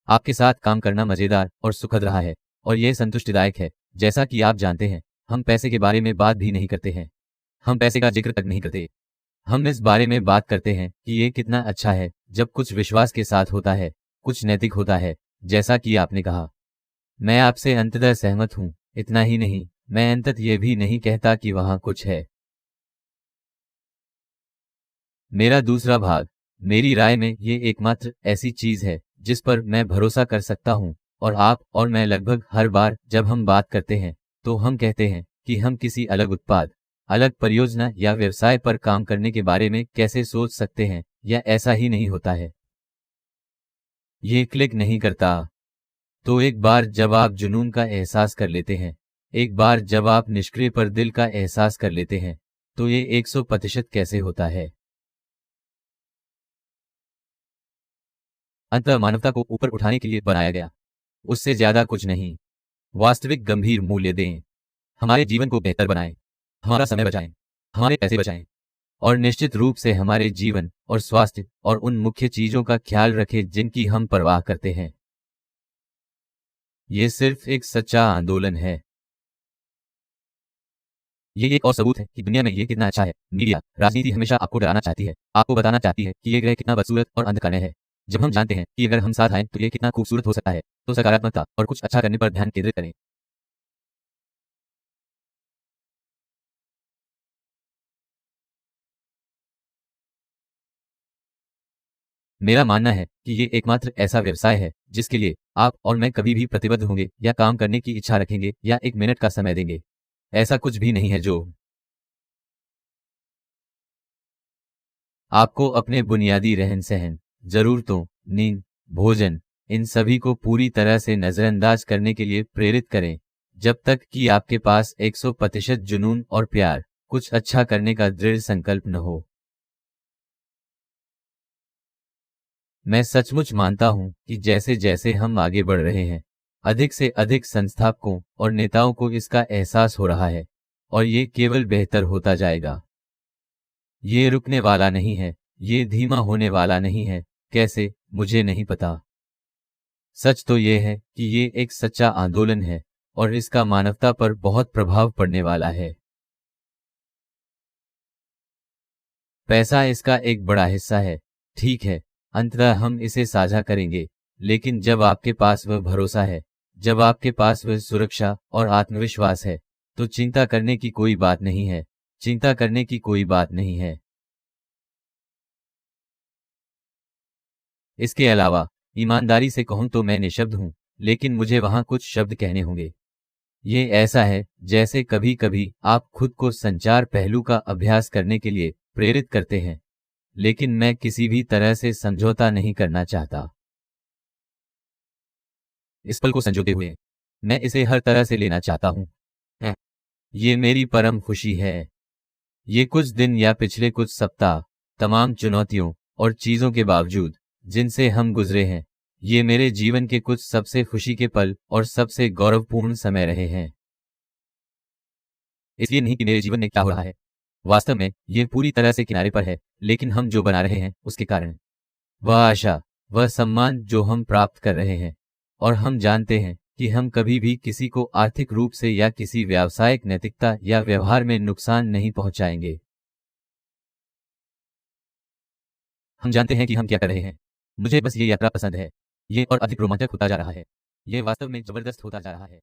आपके साथ काम करना मजेदार और सुखद रहा है और यह संतुष्टिदायक है। जैसा कि आप जानते हैं, हम पैसे के बारे में बात भी नहीं करते हैं। हम पैसे का जिक्र तक नहीं करते। हम इस बारे में बात करते हैं कि ये कितना अच्छा है जब कुछ विश्वास के साथ होता है, कुछ नैतिक होता है, जैसा कि आपने कहा। मैं आपसे अंततः सहमत हूं। इतना ही नहीं, मैं अंततः ये भी नहीं कहता कि वहां कुछ है। मेरा दूसरा भाग, मेरी राय में ये एकमात्र ऐसी चीज है जिस पर मैं भरोसा कर सकता हूं, और आप और मैं लगभग हर बार जब हम बात करते हैं तो हम कहते हैं कि हम किसी अलग उत्पाद, अलग परियोजना या व्यवसाय पर काम करने के बारे में कैसे सोच सकते हैं, या ऐसा ही नहीं होता है। ये क्लिक नहीं करता। तो एक बार जब आप जुनून का एहसास कर लेते हैं, एक बार जब आप निष्क्रिय पर दिल का एहसास कर लेते हैं, तो ये 100% कैसे होता है। अंततः मानवता को ऊपर उठाने के लिए बनाया गया, उससे ज्यादा कुछ नहीं। वास्तविक गंभीर मूल्य दें, हमारे जीवन को बेहतर बनाएं, हमारा समय बचाएं, हमारे पैसे बचाएं, और निश्चित रूप से हमारे जीवन और स्वास्थ्य और उन मुख्य चीजों का ख्याल रखें जिनकी हम परवाह करते हैं। ये सिर्फ एक सच्चा आंदोलन है। ये एक और सबूत है कि दुनिया में ये कितना अच्छा है। मीडिया, राजनीति हमेशा आपको डराना चाहती है, आपको बताना चाहती है कि ये ग्रह कितना बदसूरत और अंधकारमय है। जब हम जानते हैं कि अगर हम साथ आए तो ये कितना खूबसूरत हो सकता है, तो सकारात्मकता और कुछ अच्छा करने पर ध्यान केंद्रित करें। मेरा मानना है कि ये एकमात्र ऐसा व्यवसाय है जिसके लिए आप और मैं कभी भी प्रतिबद्ध होंगे या काम करने की इच्छा रखेंगे या एक मिनट का समय देंगे। ऐसा कुछ भी नहीं है जो आपको अपने बुनियादी रहन सहन, जरूरतों, नींद, भोजन, इन सभी को पूरी तरह से नजरअंदाज करने के लिए प्रेरित करें, जब तक कि आपके पास 100% जुनून और प्यार, कुछ अच्छा करने का दृढ़ संकल्प न हो। मैं सचमुच मानता हूं कि जैसे जैसे हम आगे बढ़ रहे हैं, अधिक से अधिक संस्थापकों और नेताओं को इसका एहसास हो रहा है, और ये केवल बेहतर होता जाएगा। ये रुकने वाला नहीं है, ये धीमा होने वाला नहीं है। कैसे, मुझे नहीं पता। सच तो ये है कि ये एक सच्चा आंदोलन है, और इसका मानवता पर बहुत प्रभाव पड़ने वाला है। पैसा इसका एक बड़ा हिस्सा है, ठीक है, अंततः हम इसे साझा करेंगे, लेकिन जब आपके पास वह भरोसा है, जब आपके पास वह सुरक्षा और आत्मविश्वास है, तो चिंता करने की कोई बात नहीं है। चिंता करने की कोई बात नहीं है। इसके अलावा, ईमानदारी से कहूं तो मैं निशब्द हूं, लेकिन मुझे वहां कुछ शब्द कहने होंगे। ये ऐसा है जैसे कभी कभी आप खुद को संचार पहलू का अभ्यास करने के लिए प्रेरित करते हैं, लेकिन मैं किसी भी तरह से समझौता नहीं करना चाहता। इस पल को संजोते हुए, मैं इसे हर तरह से लेना चाहता हूं। हैं। ये मेरी परम खुशी है। ये कुछ दिन या पिछले कुछ सप्ताह, तमाम चुनौतियों और चीजों के बावजूद जिनसे हम गुजरे हैं, ये मेरे जीवन के कुछ सबसे खुशी के पल और सबसे गौरवपूर्ण समय रहे हैं। इसलिए नहीं कि मेरे जीवन में क्या हो रहा है, वास्तव में ये पूरी तरह से किनारे पर है, लेकिन हम जो बना रहे हैं उसके कारण, वह आशा, वह सम्मान जो हम प्राप्त कर रहे हैं, और हम जानते हैं कि हम कभी भी किसी को आर्थिक रूप से या किसी व्यावसायिक नैतिकता या व्यवहार में नुकसान नहीं पहुंचाएंगे। हम जानते हैं कि हम क्या कर रहे हैं। मुझे बस ये यात्रा पसंद है। ये और अधिक रोमांचक होता जा रहा है। ये वास्तव में जबरदस्त होता जा रहा है।